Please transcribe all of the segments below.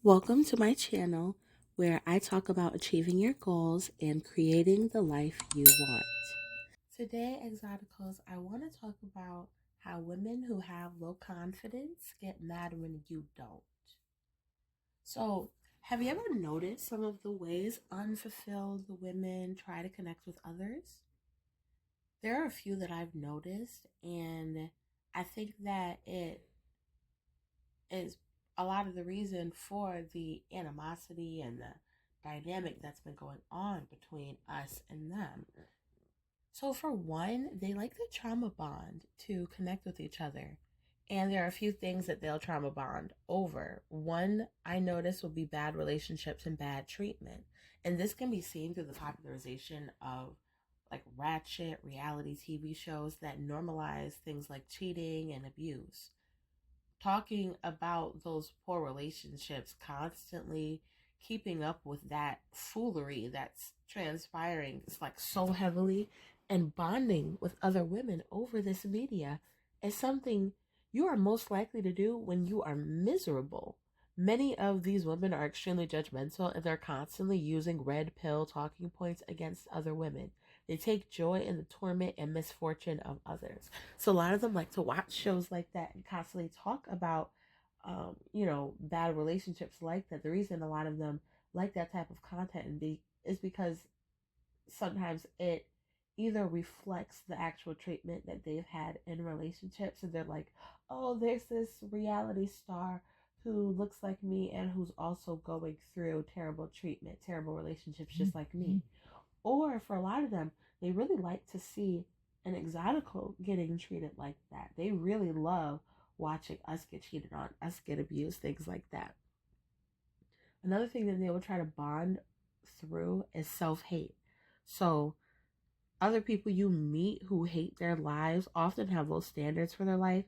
Welcome to my channel where I talk about achieving your goals and creating the life you want. Today, Exoticals, I want to talk about how women who have low confidence get mad when you don't. So, have you ever noticed some of the ways unfulfilled women try to connect with others? There are a few that I've noticed, and I think that it is a lot of the reason for the animosity and the dynamic that's been going on between us and them. So, for one, they like the trauma bond to connect with each other. And there are a few things that they'll trauma bond over. One I notice will be bad relationships and bad treatment. And this can be seen through the popularization of like ratchet reality TV shows that normalize things like cheating and abuse. Talking about those poor relationships, constantly keeping up with that foolery that's transpiring, it's like so heavily, and bonding with other women over this media is something you are most likely to do when you are miserable. Many of these women are extremely judgmental and they're constantly using red pill talking points against other women. They take joy in the torment and misfortune of others. So a lot of them like to watch shows like that and constantly talk about, bad relationships like that. The reason a lot of them like that type of content is because sometimes it either reflects the actual treatment that they've had in relationships, and they're like, oh, there's this reality star who looks like me and who's also going through terrible treatment, terrible relationships just like me. Or for a lot of them, they really like to see an exotical getting treated like that. They really love watching us get cheated on, us get abused, things like that. Another thing that they will try to bond through is self hate. So, other people you meet who hate their lives often have low standards for their life,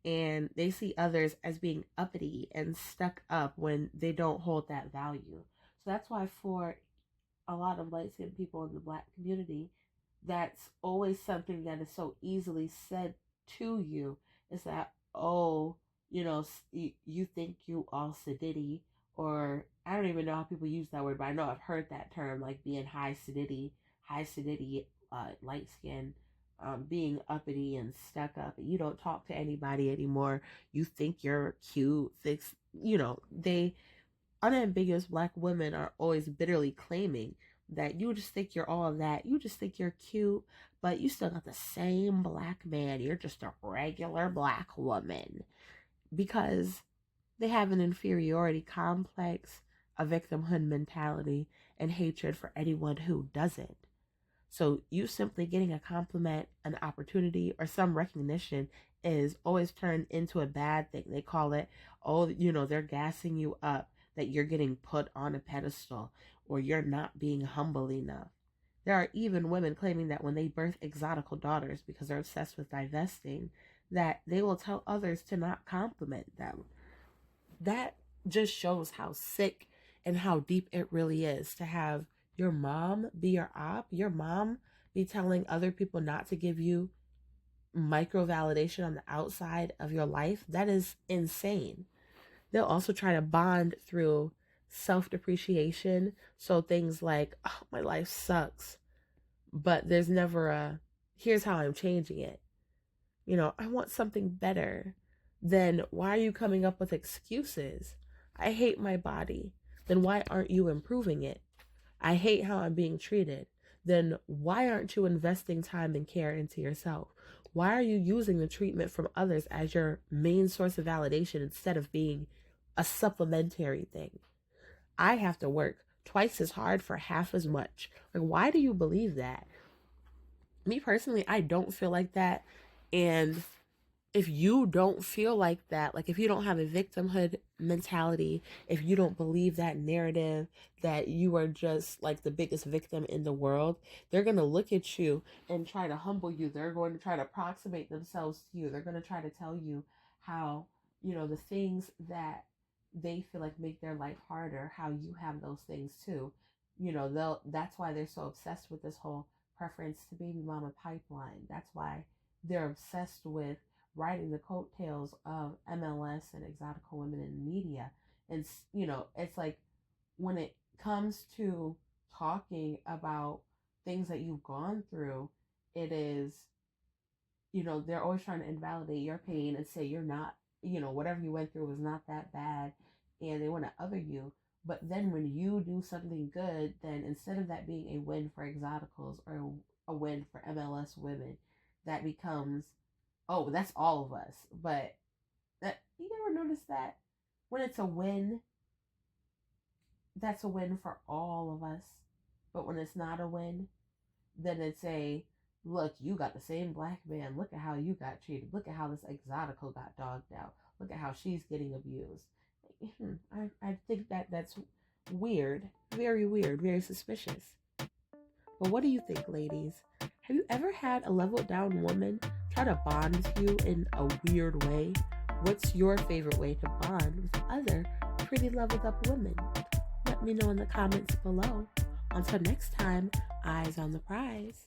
and they see others as being uppity and stuck up when they don't hold that value. So, that's why for a lot of light skinned people in the black community, that's always something that is so easily said to you is that, oh, you think you all sedity, or I don't even know how people use that word, but I know I've heard that term, like being high sedity, light skin, being uppity and stuck up. You don't talk to anybody anymore. You think you're cute. They unambiguous black women are always bitterly claiming that you just think you're all of that. You just think you're cute, but you still got the same black man. You're just a regular black woman because they have an inferiority complex, a victimhood mentality, and hatred for anyone who doesn't. So you simply getting a compliment, an opportunity, or some recognition is always turned into a bad thing. They call it, oh, they're gassing you up, that you're getting put on a pedestal or you're not being humble enough. There are even women claiming that when they birth exotical daughters because they're obsessed with divesting, that they will tell others to not compliment them. That just shows how sick and how deep it really is to have your mom be your op, your mom be telling other people not to give you micro validation on the outside of your life. That is insane. They'll also try to bond through self depreciation. So things like, oh, my life sucks, but there's never a, here's how I'm changing it. I want something better. Then why are you coming up with excuses? I hate my body. Then why aren't you improving it? I hate how I'm being treated. Then why aren't you investing time and care into yourself? Why are you using the treatment from others as your main source of validation instead of being a supplementary thing? I have to work twice as hard for half as much. Like, why do you believe that? Me personally, I don't feel like that. And if you don't feel like that, like if you don't have a victimhood mentality, if you don't believe that narrative that you are just like the biggest victim in the world, they're going to look at you and try to humble you. They're going to try to approximate themselves to you. They're going to try to tell you how, the things that they feel like make their life harder, how you have those things too. That's why they're so obsessed with this whole preference to baby mama pipeline. That's why they're obsessed with riding the coattails of MLS and exotical women in media, And, it's like when it comes to talking about things that you've gone through, it is, they're always trying to invalidate your pain and say you're not, whatever you went through was not that bad, and they want to other you. But then when you do something good, then instead of that being a win for Exoticals or a win for MLS women, that becomes, oh, that's all of us. But that, you never notice that when it's a win, that's a win for all of us. But when it's not a win, then it's a, look, you got the same black man. Look at how you got treated. Look at how this Exotical got dogged out. Look at how she's getting abused. I think that's weird. Very weird. Very suspicious. But what do you think, ladies? Have you ever had a leveled down woman try to bond with you in a weird way? What's your favorite way to bond with other pretty leveled up women? Let me know in the comments below. Until next time, eyes on the prize.